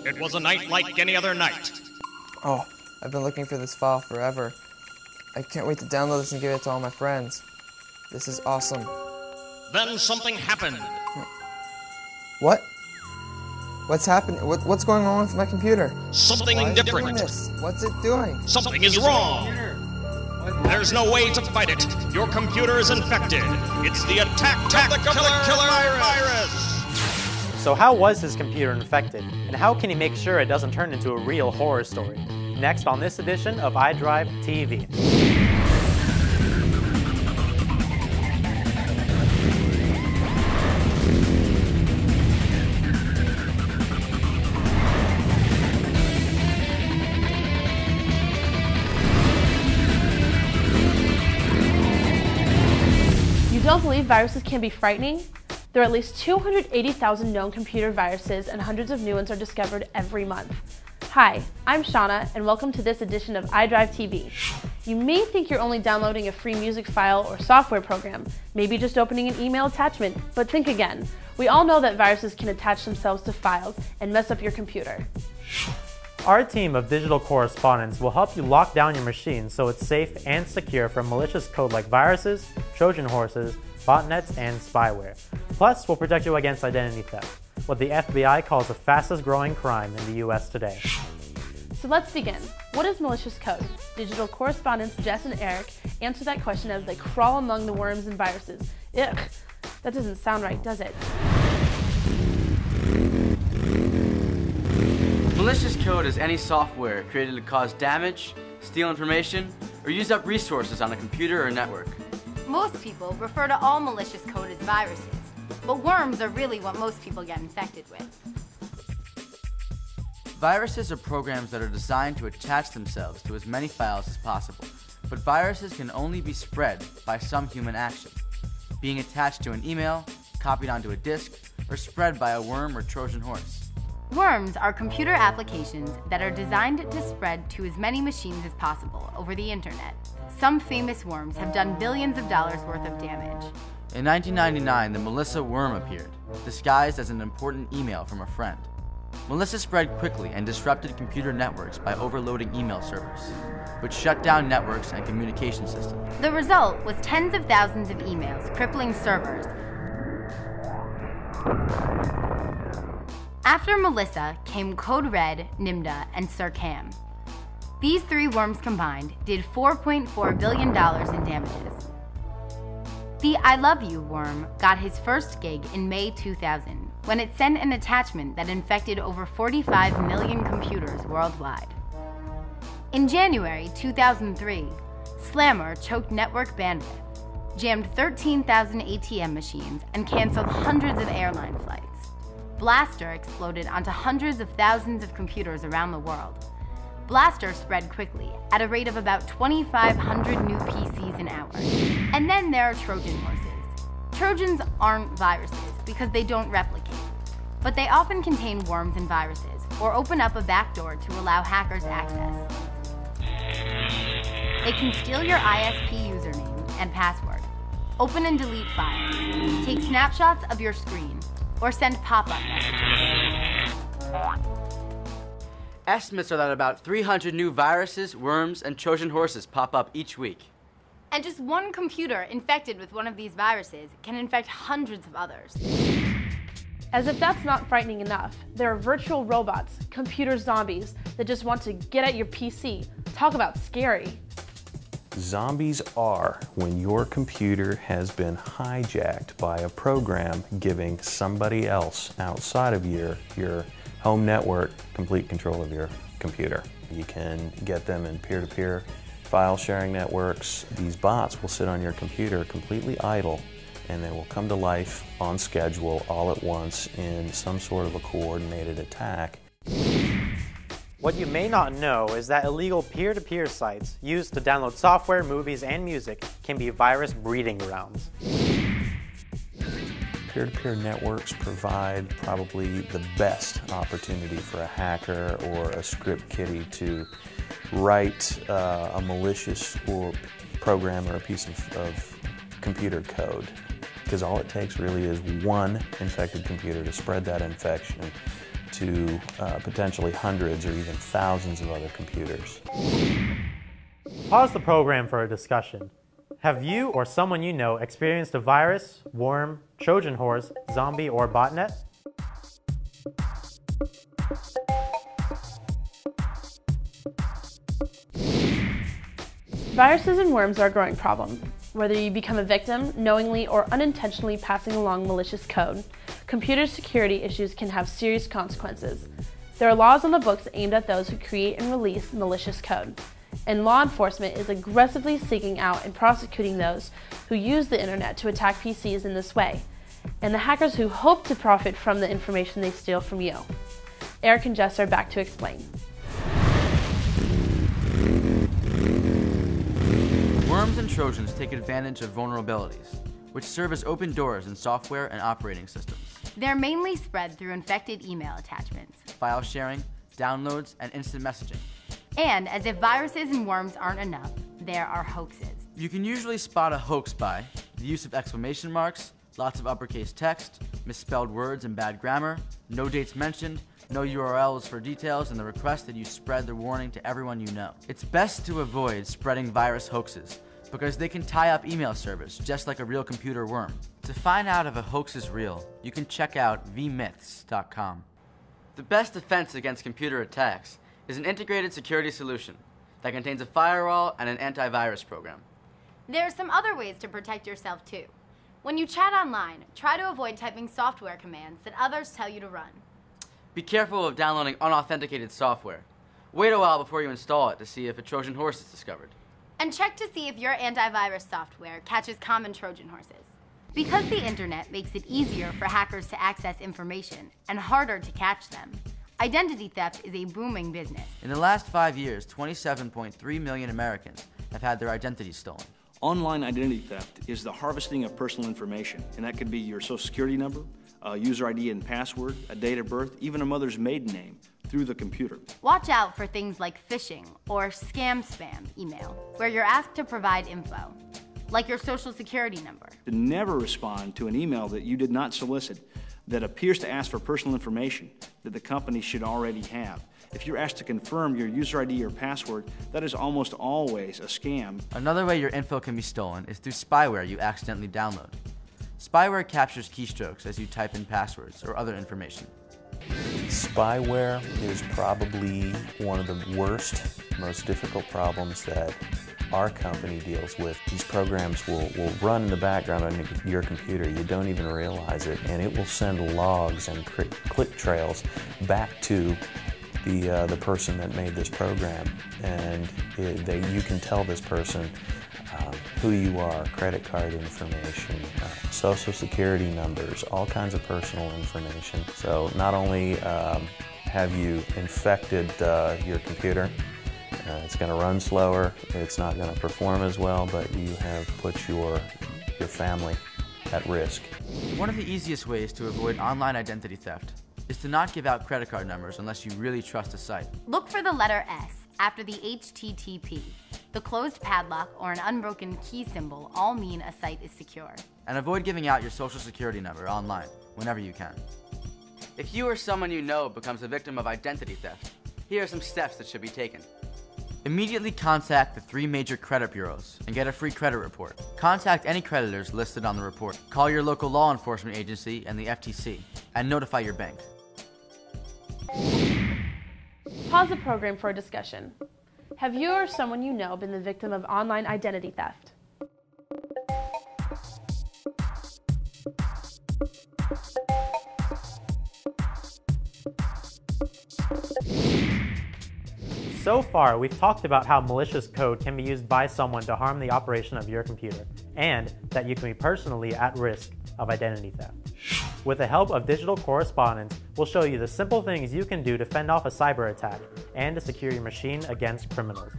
It was a night like any other night. Oh, I've been looking for this file forever. I can't wait to download this and give it to all my friends. This is awesome. Then something happened. What? What's happening? What's going on with my computer? Something Why is it different. doing this? What's it doing? Something is wrong. There's no way to fight it. Your computer is infected. It's the attack of the killer virus. So how was his computer infected, and how can he make sure it doesn't turn into a real horror story? Next on this edition of iDrive TV. You don't believe viruses can be frightening? There are at least 280,000 known computer viruses, and hundreds of new ones are discovered every month. Hi, I'm Shauna, and welcome to this edition of iDrive TV. You may think you're only downloading a free music file or software program, maybe just opening an email attachment, but think again. We all know that viruses can attach themselves to files and mess up your computer. Our team of digital correspondents will help you lock down your machine so it's safe and secure from malicious code like viruses, Trojan horses, botnets, and spyware. Plus, we'll protect you against identity theft, what the FBI calls the fastest growing crime in the US today. So let's begin. What is malicious code? Digital correspondents Jess and Eric answer that question as they crawl among the worms and viruses. Ugh, that doesn't sound right, does it? Malicious code is any software created to cause damage, steal information, or use up resources on a computer or network. Most people refer to all malicious code as viruses, but worms are really what most people get infected with. Viruses are programs that are designed to attach themselves to as many files as possible, but viruses can only be spread by some human action, being attached to an email, copied onto a disk, or spread by a worm or Trojan horse. Worms are computer applications that are designed to spread to as many machines as possible over the internet. Some famous worms have done billions of dollars worth of damage. In 1999, the Melissa worm appeared, disguised as an important email from a friend. Melissa spread quickly and disrupted computer networks by overloading email servers, which shut down networks and communication systems. The result was tens of thousands of emails crippling servers. After Melissa came Code Red, Nimda, and Sircam. These three worms combined did $4.4 billion in damages. The I Love You worm got his first gig in May 2000, when it sent an attachment that infected over 45 million computers worldwide. In January 2003, Slammer choked network bandwidth, jammed 13,000 ATM machines, and canceled hundreds of airline flights. Blaster exploded onto hundreds of thousands of computers around the world. Blaster spread quickly, at a rate of about 2,500 new PCs an hour. And then there are Trojan horses. Trojans aren't viruses because they don't replicate, but they often contain worms and viruses, or open up a backdoor to allow hackers access. They can steal your ISP username and password, open and delete files, take snapshots of your screen, or send pop-up messages. Estimates are that about 300 new viruses, worms, and Trojan horses pop up each week. And just one computer infected with one of these viruses can infect hundreds of others. As if that's not frightening enough, there are virtual robots, computer zombies, that just want to get at your PC. Talk about scary. Zombies are when your computer has been hijacked by a program giving somebody else outside of your home network complete control of your computer. You can get them in peer-to-peer file sharing networks. These bots will sit on your computer completely idle, and they will come to life on schedule all at once in some sort of a coordinated attack. What you may not know is that illegal peer-to-peer sites used to download software, movies, and music can be virus breeding grounds. Peer-to-peer networks provide probably the best opportunity for a hacker or a script kiddie to write a malicious or program or a piece of computer code. Because all it takes really is one infected computer to spread that infection to potentially hundreds or even thousands of other computers. Pause the program for a discussion. Have you or someone you know experienced a virus, worm, Trojan horse, zombie, or botnet? Viruses and worms are a growing problem. Whether you become a victim, knowingly or unintentionally passing along malicious code, computer security issues can have serious consequences. There are laws on the books aimed at those who create and release malicious code, and law enforcement is aggressively seeking out and prosecuting those who use the internet to attack PCs in this way, and the hackers who hope to profit from the information they steal from you. Eric and Jess are back to explain. Worms and Trojans take advantage of vulnerabilities, which serve as open doors in software and operating systems. They're mainly spread through infected email attachments. File sharing, downloads, and instant messaging. And as if viruses and worms aren't enough, there are hoaxes. You can usually spot a hoax by the use of exclamation marks, lots of uppercase text, misspelled words and bad grammar, no dates mentioned, no URLs for details, and the request that you spread the warning to everyone you know. It's best to avoid spreading virus hoaxes because they can tie up email servers just like a real computer worm. To find out if a hoax is real, you can check out vmyths.com. The best defense against computer attacks is an integrated security solution that contains a firewall and an antivirus program. There are some other ways to protect yourself too. When you chat online, try to avoid typing software commands that others tell you to run. Be careful of downloading unauthenticated software. Wait a while before you install it to see if a Trojan horse is discovered. And check to see if your antivirus software catches common Trojan horses. Because the internet makes it easier for hackers to access information and harder to catch them, identity theft is a booming business. In the last 5 years, 27.3 million Americans have had their identities stolen. Online identity theft is the harvesting of personal information, and that could be your social security number, a user ID and password, a date of birth, even a mother's maiden name through the computer. Watch out for things like phishing or scam spam email, where you're asked to provide info, like your social security number. To never respond to an email that you did not solicit that appears to ask for personal information that the company should already have. If you're asked to confirm your user ID or password, that is almost always a scam. Another way your info can be stolen is through spyware you accidentally download. Spyware captures keystrokes as you type in passwords or other information. Spyware is probably one of the worst, most difficult problems that our company deals with. These programs will run in the background on your computer. You don't even realize it, and it will send logs and click trails back to the person that made this program, and you can tell this person who you are, credit card information, social security numbers, all kinds of personal information. So not only have you infected your computer, it's going to run slower, it's not going to perform as well, but you have put your family at risk. One of the easiest ways to avoid online identity theft is to not give out credit card numbers unless you really trust a site. Look for the letter S after the HTTP. The closed padlock or an unbroken key symbol all mean a site is secure. And avoid giving out your social security number online whenever you can. If you or someone you know becomes a victim of identity theft, here are some steps that should be taken. Immediately contact the 3 major credit bureaus and get a free credit report. Contact any creditors listed on the report. Call your local law enforcement agency and the FTC, and notify your bank. Pause the program for a discussion. Have you or someone you know been the victim of online identity theft? So far, we've talked about how malicious code can be used by someone to harm the operation of your computer, and that you can be personally at risk of identity theft. With the help of digital correspondence, we'll show you the simple things you can do to fend off a cyber attack and to secure your machine against criminals.